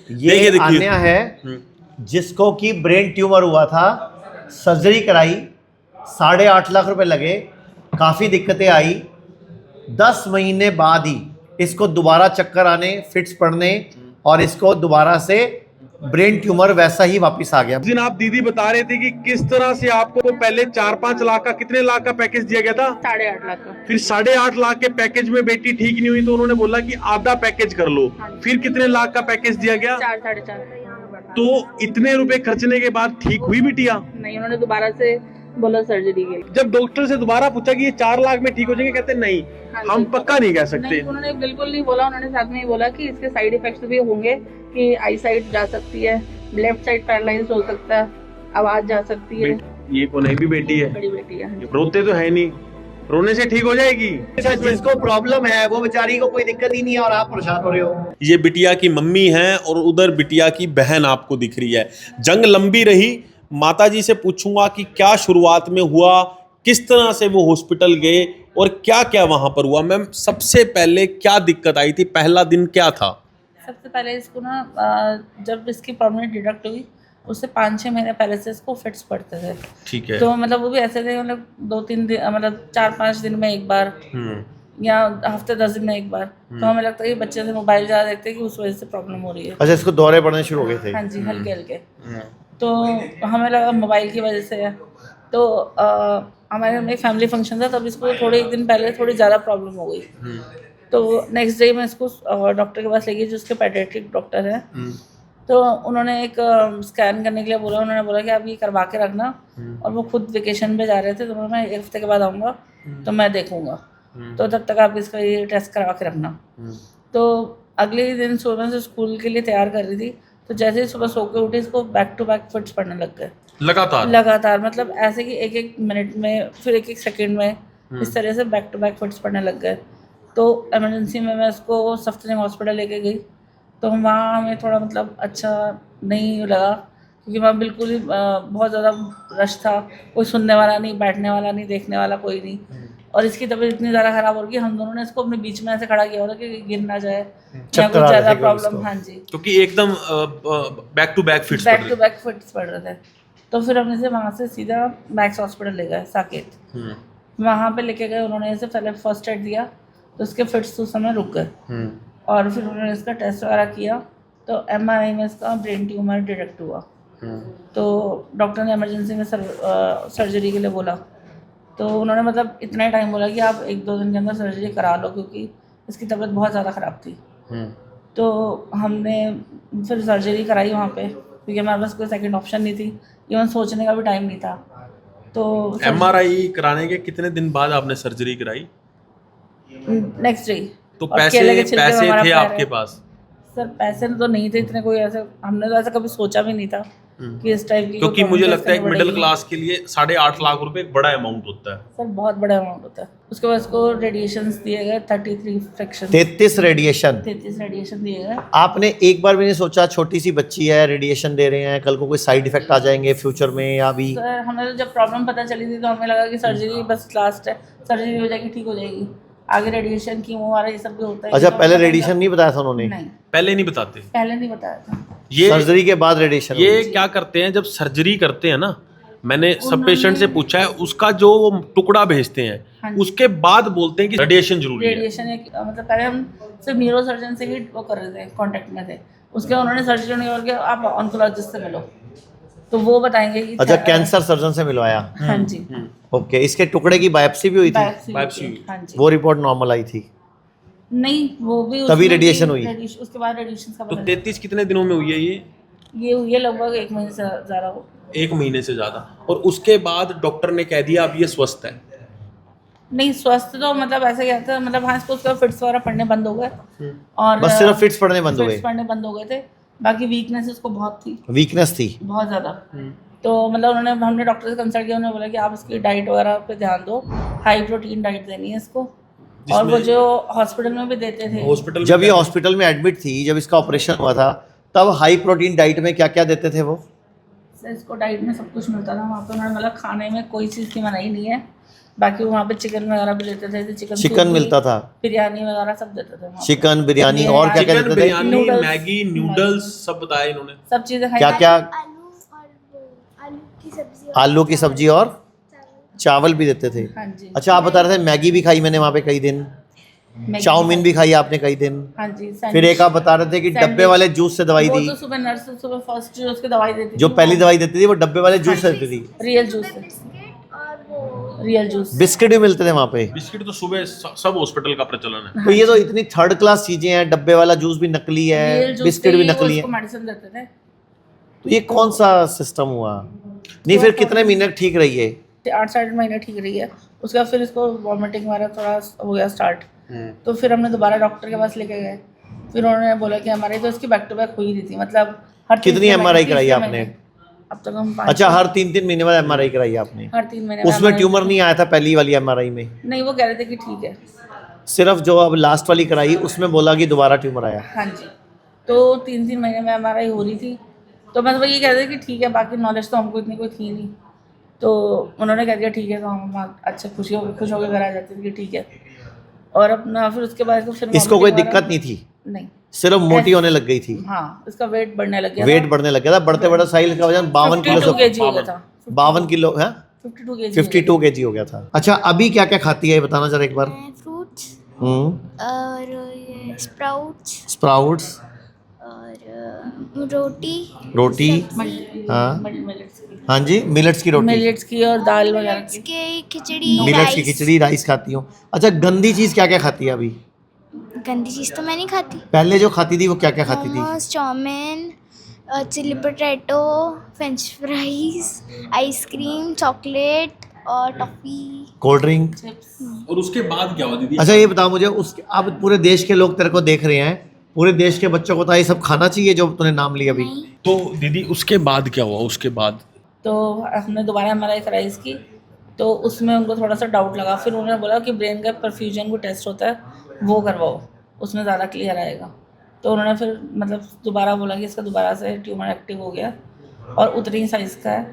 ये आन्या है जिसको कि ब्रेन ट्यूमर हुआ था, सर्जरी कराई, 8.5 लाख रुपए लगे, काफ़ी दिक्कतें आई। 10 महीने बाद ही इसको दोबारा चक्कर आने, फिट्स पड़ने और इसको दोबारा से ब्रेन ट्यूमर वैसा ही वापस आ गया। उस दिन आप दीदी बता रहे थे कि किस तरह से आपको पहले 4-5 लाख का, कितने लाख का पैकेज दिया गया था? 8.5 लाख का। फिर 8.5 लाख के पैकेज में बेटी ठीक नहीं हुई तो उन्होंने बोला कि आधा पैकेज कर लो। फिर कितने लाख का पैकेज दिया गया? 4-4.5। तो इतने रुपए खर्चने के बाद ठीक हुई बिटिया? नहीं, उन्होंने दोबारा से बोला सर्जरी के लिए। जब डॉक्टर से दोबारा पूछा कि ये 4 लाख में ठीक हो जाएंगे, कहते नहीं, हम पक्का नहीं कह सकते। नहीं, उन्होंने बिल्कुल नहीं बोला। उन्होंने साथ में ही बोला कि इसके साइड इफेक्ट्स भी होंगे, कि आई साइड जा सकती है, लेफ्ट साइड पैरालाइज हो सकता है, आवाज जा सकती है। ये कौन है? भी बेटी है, बड़ी बेटी है। रोते तो है नहीं, रोने से ठीक हो जाएगी। जिसको प्रॉब्लम है वो बेचारी को कोई दिक्कत ही नहीं है और आप परेशान हो रहे हो। ये बिटिया की मम्मी हैं और उधर बिटिया की बहन आपको दिख रही है। जंग लंबी रही। माता जी से पूछूंगा कि क्या शुरुआत में हुआ, किस तरह से वो हॉस्पिटल गए और क्या क्या वहां पर हुआ। मैम, सबसे पहले क्या दिक्कत आई थी, पहला दिन क्या था? सबसे पहले इसको ना, जब इसकी प्रॉब्लम डिडक्ट हुई उससे 5-6 महीने पहले से इसको फिट्स पड़ते थे। ठीक है। तो मतलब वो भी ऐसे थे, मतलब 2-3 दिन, मतलब 4-5 दिन में एक बार या हफ्ते 10 दिन में एक बार। तो हमें लगता है कि बच्चे से मोबाइल ज़्यादा देखते हैं कि उस वजह से प्रॉब्लम हो रही है। अच्छा, इसको दौरे पड़ने शुरू हो गए थे? हाँ जी, हल्के हल्के। तो हमें लगा मोबाइल की वजह से है। तो हमारे में फैमिली फंक्शन था, तब इसको थोड़े एक दिन पहले थोड़ी ज़्यादा प्रॉब्लम हो गई। तो नेक्स्ट डे मैं इसको डॉक्टर के पास ले गई, जो उसके पेडियाट्रिक डॉक्टर हैं। तो उन्होंने एक स्कैन करने के लिए बोला। उन्होंने बोला कि आप ये करवा के रखना, और वो खुद वेकेशन पे जा रहे थे, तो मैं 1 हफ्ते के बाद आऊँगा तो मैं देखूँगा, तो तब तक आप इसका ये टेस्ट करवा के रखना। तो अगले ही दिन सुबह से स्कूल के लिए तैयार कर रही थी, तो जैसे ही सुबह सो के उठी, इसको बैक टू बैक फिट्स पड़ने लग गए। लगातार मतलब ऐसे कि 1-1 मिनट में, फिर 1-1 सेकेंड में, इस तरह से बैक टू बैक फिट्स पड़ने लग गए। तो इमरजेंसी में मैं उसको सफदरजंग हॉस्पिटल लेके गई। तो वहाँ हमें थोड़ा मतलब अच्छा नहीं लगा, क्योंकि वहाँ बिल्कुल ही बहुत ज़्यादा रश था, कोई सुनने वाला नहीं, बैठने वाला नहीं, देखने वाला कोई नहीं। और इसकी तबीयत इतनी ज़्यादा ख़राब हो रही है, हम दोनों ने इसको अपने बीच में ऐसे खड़ा किया हुआ था कि गिर ना जाए या कुछ ज़्यादा प्रॉब्लम। हाँ जी, क्योंकि एकदम बैक टू बैक फिट्स पड़ रहे थे। तो फिर हमने से वहाँ से सीधा मैक्स हॉस्पिटल ले गए, साकेत। वहाँ पे लेके गए, उन्होंने इसे पहले फर्स्ट एड दिया, तो उसके फिट्स उस समय रुक गए। और फिर उन्होंने इसका टेस्ट वगैरह किया, तो MRI में इसका ब्रेन ट्यूमर डिटेक्ट हुआ। तो डॉक्टर ने इमरजेंसी में सर्जरी के लिए बोला। तो उन्होंने मतलब इतना ही टाइम बोला कि आप 1-2 दिन के अंदर सर्जरी करा लो, क्योंकि इसकी तबीयत बहुत ज़्यादा ख़राब थी। तो हमने फिर सर्जरी कराई वहाँ पे, क्योंकि हमारे पास कोई सेकंड ऑप्शन नहीं थी, इवन सोचने का भी टाइम नहीं था। तो MRI कराने के कितने दिन बाद आपने सर्जरी कराई? Next day. तो पैसे थे आपके पास? सर पैसे तो नहीं थे इतने, कोई ऐसे हमने तो ऐसा कभी सोचा भी नहीं था कि इस टाइप की, क्योंकि मुझे लगता है एक मिडिल क्लास के लिए 8.5 लाख रुपए एक बड़ा अमाउंट होता है। सर बहुत बड़ा अमाउंट होता है। उसके बाद उसको रेडिएशंस दिए गए, 33 फ्रैक्शन 33 रेडिएशन दिए गए। आपने एक बार भी नहीं सोचा, छोटी सी बच्ची है, रेडिएशन दे रहे हैं, कल को कोई साइड इफेक्ट आ जाएंगे फ्यूचर में? या भी सर हमें तो जब प्रॉब्लम पता चली थी तो हमें लगा कि सर्जरी बस लास्ट है, सर्जरी हो जाएगी, ठीक हो जाएगी, आगे रेडिएशन कीमो वाला ये सब भी होता है। अच्छा, पहले रेडिएशन नहीं बताया था उन्होंने? नहीं, पहले नहीं बताते? पहले नहीं बताया था। ये सर्जरी के बाद रेडिएशन? ये क्या करते हैं जब सर्जरी करते हैं ना, मैंने सब पेशेंट से पूछा है, उसका जो वो टुकड़ा भेजते हैं उसके बाद बोलते हैं कि रेडिएशन जरूरी है। रेडिएशन मतलब पहले हम सिर्फ न्यूरो सर्जन से ही वो कर रहे थे, कांटेक्ट में थे। उसके उन्होंने सर्जरी नहीं करके आप ऑन्कोलॉजिस्ट से मिलो, तो वो बताएंगे कि अच्छा, कैंसर सर्जन से मिलवाया? हाँ जी। ओके, इसके टुकड़े की बायोप्सी भी हुई थी? बायोप्सी। हाँ जी। वो रिपोर्ट नॉर्मल आई थी? नहीं, वो भी तभी रेडिएशन हुई? उसके बाद रेडिएशन का तो 33 कितने दिनों में हुई है ये हुई है लगभग 1 महीने से ज़्यादा हो। 1 महीने से ज़्यादा। और उसके बाद डॉक्टर ने कह दिया अब ये स्वस्थ है? नहीं, स्वस्थ तो मतलब ऐसे क्या था, मतलब हाँ इसको उसका फिट्स वगैरह पड़ने बंद हो गए, और बस सिर्फ फिट्स पड़ने बंद हो गए? फिट्स पड़ने बंद हो गए थे, बाकी वीकनेस उसको बहुत थी। वीकनेस थी बहुत ज़्यादा। तो मतलब हमने डॉक्टर से कंसल्ट किया, उन्होंने बोला कि आप इसकी डाइट वगैरह पे ध्यान दो, हाई प्रोटीन डाइट देनी है इसको। और वो जो हॉस्पिटल में भी देते थे, हॉस्पिटल जब ये हॉस्पिटल में एडमिट थी, जब इसका ऑपरेशन हुआ था, तब हाई प्रोटीन डाइट में क्या क्या देते थे वो? इसको डाइट में सब कुछ मिलता था वहाँ पे। उन्होंने बोला खाने में कोई चीज़ की मनाही नहीं है, बाकी वहाँ पे चिकन वगैरह भी देते थे, चिकन चिकन मिलता था, बिरयानी वगैरह सब देते थे वहाँ पे। चिकन बिरयानी और क्या क्या चिकन देते थे? बिरयानी, नूडल्स, मैगी, नूडल्स सब बताया इन्होंने। सब चीज़ें खाई। क्या क्या? आलू की सब्जी आलू की सब्जी और चावल भी देते थे। हाँ जी। अच्छा, आप बता रहे थे मैगी भी खाई मैंने वहाँ पे कई दिन, मैगी चाउमीन भी खाई आपने कई दिन, हाँ जी। फिर एक आप बता रहे थे कि डब्बे वाले जूस से दवाई वो दी, तो सुबह नर्स सुबह फर्स्ट जो उसकी दवाई देती जो थी, पहली दवाई देती थी वो डब्बे वाले जूस से देती थी। रियल जूस, बिस्किट और वो रियल जूस। बिस्किट भी मिलते थे वहाँ पे। बिस्किट तो सुबह सब हॉस्पिटल का प्रचलन है। तो ये तो इतनी थर्ड क्लास चीजें हैं, डब्बे वाला जूस भी नकली है, रियल जूस बिस्किट पे भी ही वो नकली है, उसको मेडिसिन देते थे। तो ये कौन सा सिस्टम हुआ? नहीं, फिर कितने महीने ठीक रही है? 8 साढ़े महीने ठीक रही है। उसके बाद फिर इसको वॉमिटिंग वगैरह थोड़ा हो गया स्टार्ट, तो फिर हमने दोबारा डॉक्टर के पास लेके गए। फिर उन्होंने बोला कि हमारी तो इसकी बैक टू बैक हो ही रही थी, मतलब हर कितनी तीसरे MRI महीने- कराई तीसरे आपने? महीने। अब तक हम 5 अच्छा, हर 3-3 महीने बाद MRI कराई आपने? हर 3 महीने उसमें MRI ट्यूमर नहीं आया था पहली वाली MRI में? नहीं, वो कह रहे थे कि ठीक है। सिर्फ जो अब लास्ट वाली कराई उसमें बोला कि दोबारा ट्यूमर आया। हाँ जी। तो 3-3 महीने में MRI हो रही थी, तो मैं तो ये कह रहे थे कि ठीक है, बाकी नॉलेज तो हमको इतनी कोई थी नहीं, तो उन्होंने कह दिया ठीक है, तो हम अच्छा खुश होकर घर आ जाते थे कि ठीक है। और अपना फिर उसके बाद फिर इसको कोई vomiting दिक्कत वगैरह- नहीं थी, नहीं, सिर्फ मोटी होने लग गई थी? हाँ, इसका वेट बढ़ने लग गया वेट था। बढ़ने लग गया था, बढ़ते बढ़ते साहिल का वजन 52 किलो 52 से kg हो गया था। 52 किलो है, 52 kg 52 kg हो गया था। अच्छा, अभी क्या क्या खाती है ये बताना जरा एक बार। फ्रूट्स हम्म, और ये स्प्राउट्स स्प्राउट्स और रोटी रोटी, हाँ हाँ जी, मिलेट्स की रोटी, मिलेट्स की और दाल वगैरह की। के खिचड़ी मिलेट्स की राइस। खिचड़ी, राइस खाती हूँ। अच्छा, गंदी चीज क्या क्या खाती है अभी? गंदी चीज़ तो मैं नहीं खाती। पहले जो खाती थी वो क्या क्या खाती थी? Momos, chow mein, chilli potato, French fries, ice cream, chocolate और टॉफ़ी। Cold drink. और उसके बाद क्या हुआ दीदी? अच्छा, ये बताओ मुझे, उसके अब पूरे देश के लोग तेरे को देख रहे हैं, पूरे देश के बच्चों को तो ये सब खाना चाहिए जो तूने नाम लिया अभी? नहीं, तो दीदी उसके बाद क्या हुआ? उसके बाद तो हमने दोबारा MRI कराई इसकी, तो उसमें उनको थोड़ा सा डाउट लगा। फिर उन्होंने बोला कि ब्रेन का परफ्यूजन को टेस्ट होता है, वो करवाओ, उसमें ज़्यादा क्लियर आएगा। तो उन्होंने फिर मतलब दोबारा बोला कि इसका दोबारा से ट्यूमर एक्टिव हो गया और उतनी साइज़ का है।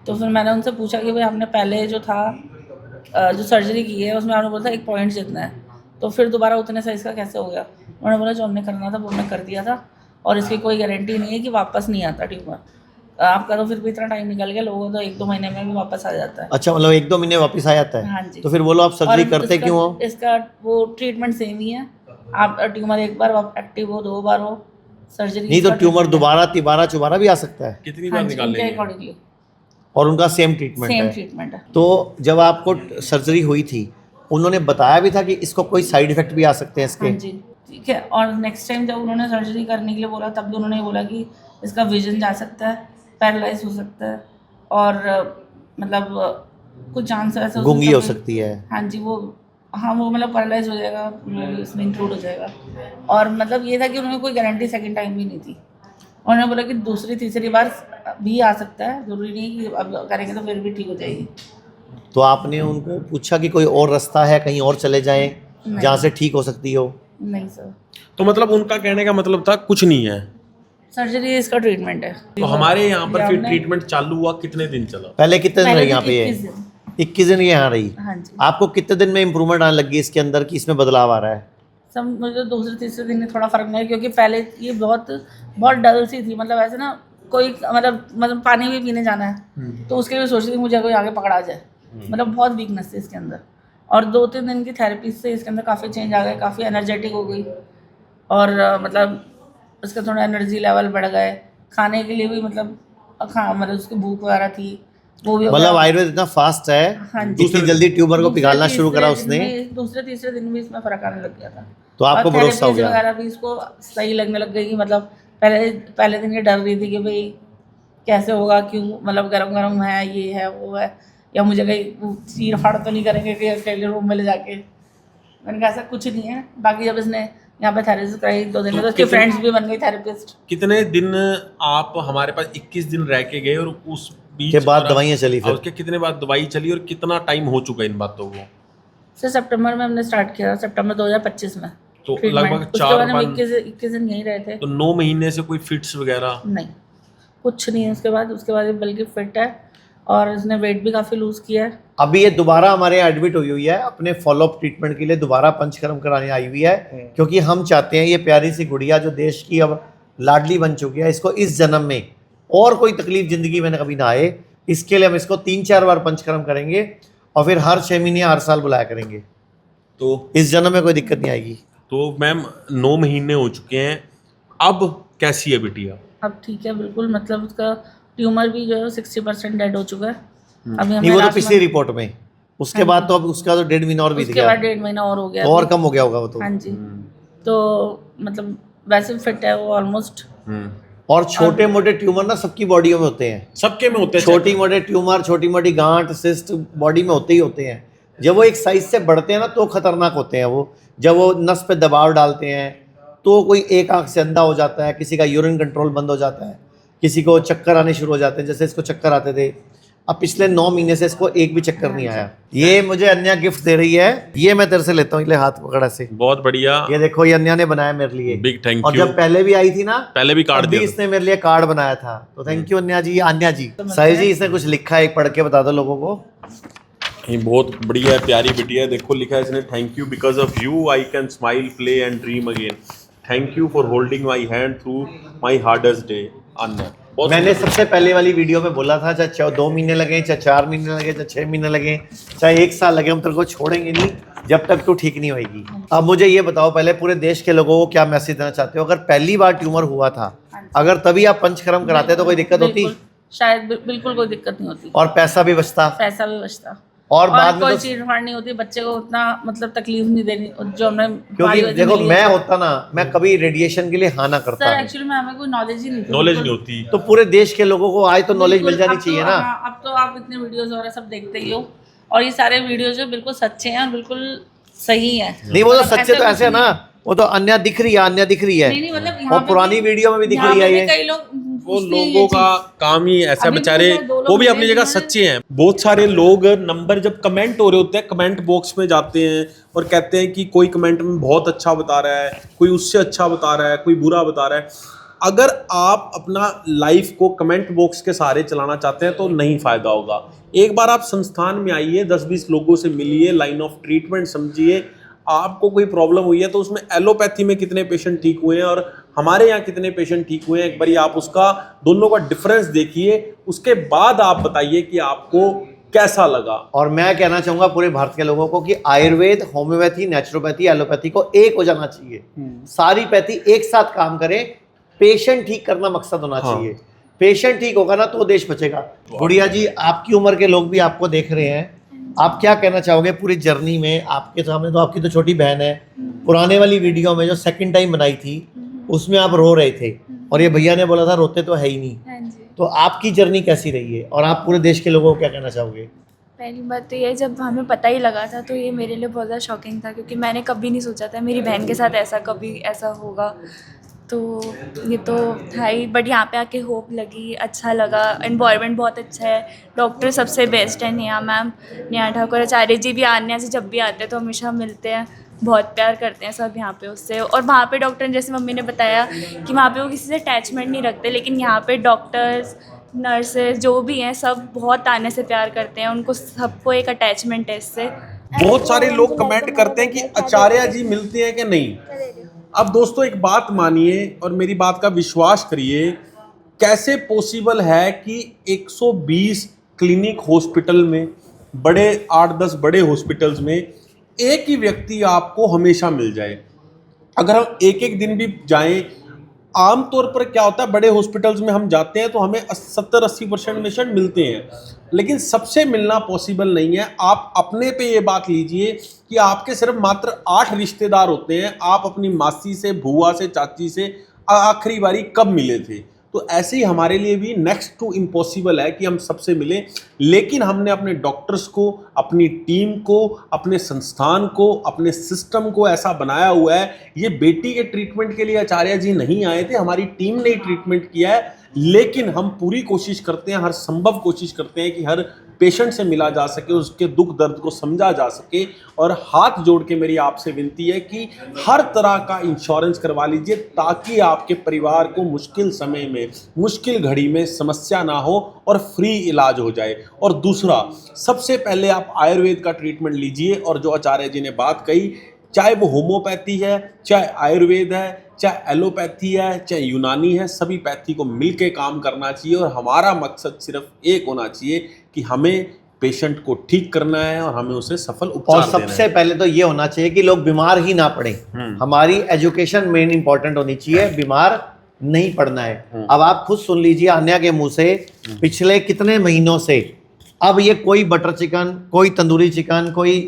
तो फिर मैंने उनसे पूछा कि भाई आपने पहले जो था जो सर्जरी की है उसमें आपने बोला था 1 पॉइंट जितना है, तो फिर दोबारा उतने साइज़ का कैसे हो गया? उन्होंने बोला जो हमने करना था वो हमने कर दिया था और इसकी कोई गारंटी नहीं है कि वापस नहीं आता ट्यूमर। आपका तो फिर भी इतना टाइम निकल गया, लोगों को तो 1-2 महीने में भी वापस आ जाता है। अच्छा, मतलब 1-2 महीने वापस आ जाता है? हाँ जी। तो फिर बोलो आप सर्जरी और करते इसका- क्यों हो? इसका वो ट्रीटमेंट सेम ही है। आप ट्यूमर एक बार एक्टिव हो, 2 बार हो, सर्जरी नहीं तो ट्यूमर दोबारा तिबारा चुबारा भी आ सकता है, कितनी बार निकाल लेंगे? अकॉर्डिंगली और उनका सेम ट्रीटमेंट सेम है? ट्रीटमेंट है। तो जब आपको सर्जरी हुई थी उन्होंने बताया भी था कि इसको कोई साइड इफेक्ट भी आ सकते हैं इसके? हाँ जी, ठीक है। और नेक्स्ट टाइम जब उन्होंने सर्जरी करने के लिए बोला तब भी उन्होंने बोला कि इसका विजन जा सकता है, पैरालाइज हो सकता है और मतलब कुछ चांस ऐसा गूंगी हो सकती है। हाँ जी, वो मतलब पैरालाइज हो जाएगा, वो इसमें इंक्लूड हो जाएगा। और मतलब ये था कि उन्होंने कोई गारंटी सेकंड टाइम भी नहीं थी। उन्होंने बोला कि दूसरी तीसरी बार भी आ सकता है, ज़रूरी नहीं कि अब करेंगे तो फिर भी ठीक हो जाएगी। तो आपने उनको पूछा कि कोई और रास्ता है, कहीं और चले जाएं नहीं। जहाँ से ठीक हो सकती हो? नहीं सर, तो मतलब उनका कहने का मतलब था कुछ नहीं है। सर्जरी इसका ट्रीटमेंट है। तो हमारे यहाँ पर फिर हमने- ट्रीटमेंट चालू हुआ, कितने दिन चला? पहले कितने दिन पहले रही यहाँ पे? 21 दिन। 21 दिन यहाँ रही। हाँ जी, आपको कितने दिन में इम्प्रूवमेंट आने लगी इसके अंदर कि इसमें बदलाव आ रहा है? सब मुझे दूसरे तीसरे दिन में थोड़ा फर्क नहीं, क्योंकि पहले ये बहुत डल सी थी, मतलब ऐसे ना कोई मतलब पानी भी पीने जाना है तो उसके लिए सोच रही थी मुझे कोई आगे पकड़ा जाए, मतलब बहुत वीकनेस थी इसके अंदर। और 2-3 दिन की थेरेपी से इसके अंदर काफ़ी चेंज आ गए, काफ़ी एनर्जेटिक हो गई और मतलब उसका थोड़ा एनर्जी लेवल बढ़ गए, खाने के लिए भी मतलब उसकी भूख वगैरह थी वो भी हो मतलब गया। आयुर्वेद इतना फास्ट है, हाँ जी। इतनी जल्दी ट्यूमर को पिघालना शुरू करा उसने, दूसरे तीसरे दिन भी इसमें फर्क आने लग गया था। तो आपको और भरोसा हो therapies गया? वगैरह भी इसको सही लगने लग गई कि मतलब पहले दिन ये डर रही थी कि भाई कैसे होगा, क्यों मतलब गरम गरम है, ये है वो है, या मुझे कहीं चीर फाड़ तो नहीं करेंगे कि अकेले रूम में ले जाके। मैंने कहा ऐसा कुछ नहीं है। बाकी जब इसने यहाँ पे थेरेपी कराई 2 दिन में तो उसके फ्रेंड्स भी बन गई थेरेपिस्ट। कितने दिन आप हमारे पास 21 दिन रह के गए और उस बीच के बाद और- दवाइयाँ चली फिर? और उसके कितने बाद दवाई चली और कितना टाइम हो चुका इन बातों को? सर सितंबर में हमने स्टार्ट किया, सितंबर 2025 में तो treatment। लगभग उसके 4 बाद हम पाँच 21 दिन यहीं रहे थे। तो 9 महीने से कोई फिट्स वगैरह? नहीं, कुछ नहीं है उसके बाद ये बल्कि फिट है और इसने वेट भी काफ़ी लूज़ किया है। अभी ये दोबारा हमारे यहाँ एडमिट हुई है अपने फॉलोअप ट्रीटमेंट के लिए, दोबारा पंचकर्म कराने आई हुई है, क्योंकि हम चाहते हैं ये प्यारी सी गुड़िया जो देश की अब लाडली बन चुकी है, इसको इस जन्म में और कोई तकलीफ जिंदगी में कभी ना आए। इसके लिए हम इसको 3-4 बार पंचकर्म करेंगे और फिर हर 6 महीने हर साल बुलाया करेंगे, तो इस जन्म में कोई दिक्कत नहीं आएगी। तो मैम 9 महीने हो चुके हैं, अब कैसी है बिटिया? अब ठीक है बिल्कुल, मतलब उसका ट्यूमर भी जो है 60% डेड हो चुका है। अभी नहीं हमें वो तो लास्ट पिछली मंथ, रिपोर्ट में, उसके बाद तो अब उसका तो 1.5 महीना और बीत उसके गया, बाद 1.5 महीना और हो गया तो और अभी। कम हो गया होगा वो तो। हाँ जी, तो मतलब वैसे फिट है वो ऑलमोस्ट। और छोटे मोटे ट्यूमर ना सबकी बॉडियों में होते हैं, सबके में होते हैं। छोटी मोटे ट्यूमर, छोटी मोटी गांठ, सिस्ट बॉडी में होते ही होते हैं। जब वो एक साइज से बढ़ते हैं ना तो खतरनाक होते हैं वो। जब वो नस पे दबाव डालते हैं तो कोई एक आंख से अंधा हो जाता है, किसी का यूरिन कंट्रोल बंद हो जाता है, किसी को चक्कर आने शुरू हो जाते हैं, जैसे इसको चक्कर आते थे। अब पिछले 9 महीने से इसको एक भी चक्कर नहीं आया। ये मुझे अन्या गिफ्ट दे रही है, ये मैं तेरे से लेता हूँ, ले हाथ पकड़ा से। बहुत बढ़िया, ये देखो ये अन्या ने बनाया मेरे लिए, बिग थैंक और यू। जब पहले भी आई थी ना पहले भी कार्ड तब भी दिया था। इसने मेरे लिए कार्ड बनाया था, तो थैंक यू अन्या जी। अन्या जी साहिल जी इसने कुछ लिखा है, एक पढ़ के बता दो लोगों को। ये बहुत बढ़िया है, प्यारी बिटिया है। देखो लिखा है इसने, thank you because of you I can smile, play and dream again. Thank you for holding my hand through my hardest day. Anya बहुत मैंने सबसे पहले वाली वीडियो में बोला था, चाहे 2 महीने लगे, चाहे 4 महीने लगे, चाहे 6 महीने लगे, चाहे 1 साल लगे, हम तेरे को छोड़ेंगे नहीं जब तक तू ठीक नहीं होगी। अब मुझे ये बताओ पहले, पूरे देश के लोगों को क्या मैसेज देना चाहते हो? अगर पहली बार ट्यूमर हुआ था, अगर तभी आप पंचकर्म कराते तो कोई दिक्कत होती? बिल्कुल, शायद बिल्कुल कोई दिक्कत नहीं होती, और पैसा भी बचता, पैसा भी बचता, और बाद में कोई तो चीज फाड़ नहीं होती, बच्चे को उतना मतलब तकलीफ नहीं देनी जो हमें क्योंकि देखो मैं होता ना, मैं कभी रेडिएशन के लिए हाँ ना सर करता। एक्चुअली में हमें कोई नॉलेज ही नहीं थी, नॉलेज नहीं बिल्कुल। होती। तो पूरे देश के लोगों को आज तो नॉलेज मिल बिल्कुल, जानी अब तो- चाहिए ना। हाँ, अब तो आप इतने वीडियोस वगैरह सब देखते ही हो, और ये सारे वीडियोस जो बिल्कुल सच्चे हैं और बिल्कुल सही है। नहीं वो तो मतलब सच्चे तो कुछ ऐसे है ना, वो तो अन्या दिख रही है, अन्या दिख रही है। नहीं नहीं, मतलब यहाँ और पे पुरानी भी- वीडियो में भी दिख यहाँ रही है पे भी ये। कई लोग वो पूछते हैं ये लोगों का चीज़। काम ही ऐसा, अभी भी बेचारे तो 2 लोग वो भी अपनी मिले जगह जिन्होंने- सच्चे हैं। बहुत सारे लोग नंबर जब कमेंट हो रहे होते हैं, कमेंट बॉक्स में जाते हैं और कहते हैं कि कोई कमेंट में बहुत अच्छा बता रहा है, कोई उससे अच्छा बता रहा है, कोई बुरा बता रहा है। अगर आप अपना लाइफ को कमेंट बॉक्स के सहारे चलाना चाहते हैं तो नहीं फायदा होगा। एक बार आप संस्थान में आइए, 10-20 लोगों से मिलिए, लाइन ऑफ ट्रीटमेंट समझिए। आपको कोई प्रॉब्लम हुई है तो उसमें एलोपैथी में कितने पेशेंट ठीक हुए हैं और हमारे यहाँ कितने पेशेंट ठीक हुए हैं, एक बार आप उसका दोनों का डिफरेंस देखिए, उसके बाद आप बताइए कि आपको कैसा लगा। और मैं कहना चाहूंगा पूरे भारत के लोगों को कि आयुर्वेद, होम्योपैथी, नेचुरोपैथी, एलोपैथी को एक हो जाना चाहिए। सारी पैथी एक साथ काम करे, पेशेंट ठीक करना मकसद होना चाहिए। पेशेंट ठीक होगा ना तो देश बचेगा। गुड़िया जी आपकी उम्र के लोग भी आपको देख रहे हैं, आप क्या कहना चाहोगे पूरी जर्नी में? आपके सामने तो आपकी तो छोटी बहन है, पुराने वाली वीडियो में जो सेकंड टाइम बनाई थी उसमें आप रो रहे थे और ये भैया ने बोला था रोते तो है ही नहीं। हाँ जी। तो आपकी जर्नी कैसी रही है और आप पूरे देश के लोगों को क्या कहना चाहोगे? पहली बात तो ये, जब हमें पता ही लगा था तो ये मेरे लिए बहुत ज़्यादा शॉकिंग था, क्योंकि मैंने कभी नहीं सोचा था मेरी बहन के साथ ऐसा कभी ऐसा होगा। तो ये तो था ही, बट यहाँ पे आके होप लगी, अच्छा लगा, एनवायरनमेंट बहुत अच्छा है, डॉक्टर सबसे बेस्ट है, नेहा मैम, नेहा ठाकुर आचार्य जी भी आन्या से जब भी आते हैं तो हमेशा मिलते हैं, बहुत प्यार करते हैं सब यहाँ पे उससे। और वहाँ पे डॉक्टर, जैसे मम्मी ने बताया कि वहाँ पे वो किसी से अटैचमेंट नहीं रखते, लेकिन यहाँ पे डॉक्टर्स, नर्सेज जो भी हैं सब बहुत आने से प्यार करते हैं, उनको सबको एक अटैचमेंट है इससे। बहुत सारे लोग कमेंट करते हैं कि आचार्य जी मिलते हैं कि नहीं। अब दोस्तों एक बात मानिए और मेरी बात का विश्वास करिए, कैसे पॉसिबल है कि 120 क्लिनिक हॉस्पिटल में, बड़े 8-10 बड़े हॉस्पिटल्स में एक ही व्यक्ति आपको हमेशा मिल जाए? अगर हम एक दिन भी जाएं, आमतौर पर क्या होता है, बड़े हॉस्पिटल्स में हम जाते हैं तो हमें 70-80% पेशेंट मिलते हैं, लेकिन सबसे मिलना पॉसिबल नहीं है। आप अपने पे ये बात लीजिए कि आपके सिर्फ मात्र 8 रिश्तेदार होते हैं, आप अपनी मासी से, बुआ से, चाची से आखिरी बारी कब मिले थे? तो ऐसे ही हमारे लिए भी नेक्स्ट टू इम्पॉसिबल है कि हम सबसे मिलें, लेकिन हमने अपने डॉक्टर्स को, अपनी टीम को, अपने संस्थान को, अपने सिस्टम को ऐसा बनाया हुआ है। ये बेटी के ट्रीटमेंट के लिए आचार्य जी नहीं आए थे, हमारी टीम ने ही ट्रीटमेंट किया है, लेकिन हम पूरी कोशिश करते हैं, हर संभव कोशिश करते हैं कि हर पेशेंट से मिला जा सके, उसके दुख दर्द को समझा जा सके। और हाथ जोड़ के मेरी आपसे विनती है कि हर तरह का इंश्योरेंस करवा लीजिए ताकि आपके परिवार को मुश्किल समय में, मुश्किल घड़ी में समस्या ना हो और फ्री इलाज हो जाए। और दूसरा, सबसे पहले आप आयुर्वेद का ट्रीटमेंट लीजिए। और जो आचार्य जी ने बात कही, चाहे वो होम्योपैथी है, चाहे आयुर्वेद है, चाहे एलोपैथी है, चाहे यूनानी है, सभी पैथी को मिलके काम करना चाहिए। और हमारा मकसद सिर्फ एक होना चाहिए कि हमें पेशेंट को ठीक करना है और हमें उसे सफल उपचार और देना है। सबसे पहले तो ये होना चाहिए कि लोग बीमार ही ना पड़े। हमारी एजुकेशन मेन इंपॉर्टेंट होनी चाहिए, बीमार नहीं पड़ना है। अब आप खुद सुन लीजिए आन्या के मुंह से, पिछले कितने महीनों से अब ये कोई बटर चिकन, कोई तंदूरी चिकन, कोई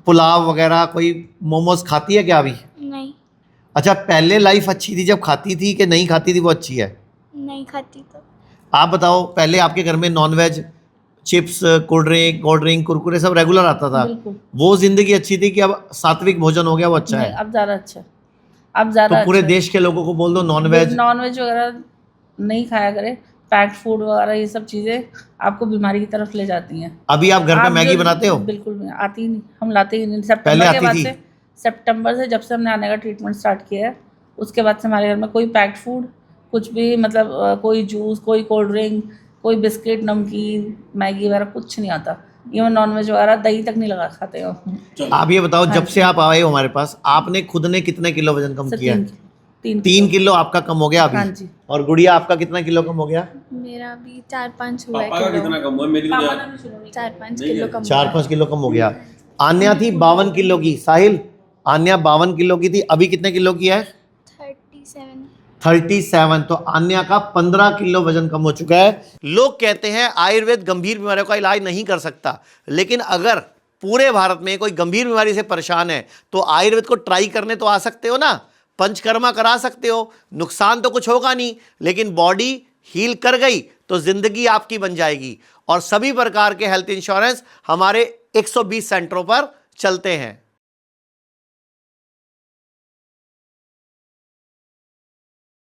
पुलाव वगैरह, कोई मोमोज खाती है क्या अभी? नहीं, अच्छा, पहले लाइफ अच्छी थी जब खाती थी कि नहीं खाती थी वो अच्छी है? नहीं खाती तो। आप बताओ, पहले आपके घर में non veg, chips, cold drink, Kurkure सब रेगुलर आता था, बिल्कुल। वो जिंदगी अच्छी थी कि अब सात्विक भोजन हो गया वो अच्छा नहीं, है? अब ज़्यादा अच्छा है, अब ज़्यादा तो पूरे अच्छा है। देश के लोगों को बोल दो नॉनवेज। नॉनवेज वगैरह नहीं खाया करे, पैक्ड फूड वगैरह ये सब चीज़ें आपको बीमारी की तरफ ले जाती हैं। अभी आप घर पे आप मैगी जो- बनाते हो? बिल्कुल भी आती ही नहीं, हम लाते ही नहीं। पहले सितंबर के आती बाद थी? से, सितंबर से जब से हमने आने का ट्रीटमेंट स्टार्ट किया है, उसके बाद से हमारे घर में कोई पैक्ड फूड, कुछ भी मतलब कोई जूस, कोई कोल्ड ड्रिंक, कोई बिस्किट, नमकीन, मैगी वगैरह कुछ नहीं आता। इवन नॉनवेज वगैरह दही तक नहीं लगा खाते हो। आप ये बताओ, जब से आप आए हो हमारे पास, आपने खुद ने कितने किलो वजन कम से किया? 3 3 किलो आपका कम हो गया हाँ अभी। जी। और गुड़िया आपका कितना किलो कम हो गया? मेरा अभी 4-5 हुआ है पापा का किलो। कितना कम हुआ? मेरी तो ज्यादा। 4-5 किलो कम हुआ है। 4-5 किलो कम हो गया। आन्या थी 52 किलो की। साहिल, आन्या 52 किलो की थी, अभी कितने किलो की है? 37। 37। तो आन्या का 15 किलो वजन कम हो चुका है। लोग कहते हैं आयुर्वेद गंभीर बीमारियों का इलाज नहीं कर सकता, लेकिन अगर पूरे भारत में कोई गंभीर बीमारी से परेशान है तो आयुर्वेद को ट्राई करने तो आ सकते हो ना, पंचकर्मा करा सकते हो, नुकसान तो कुछ होगा नहीं, लेकिन बॉडी हील कर गई तो जिंदगी आपकी बन जाएगी। और सभी प्रकार के हेल्थ इंश्योरेंस हमारे 120 सेंटरों पर चलते हैं।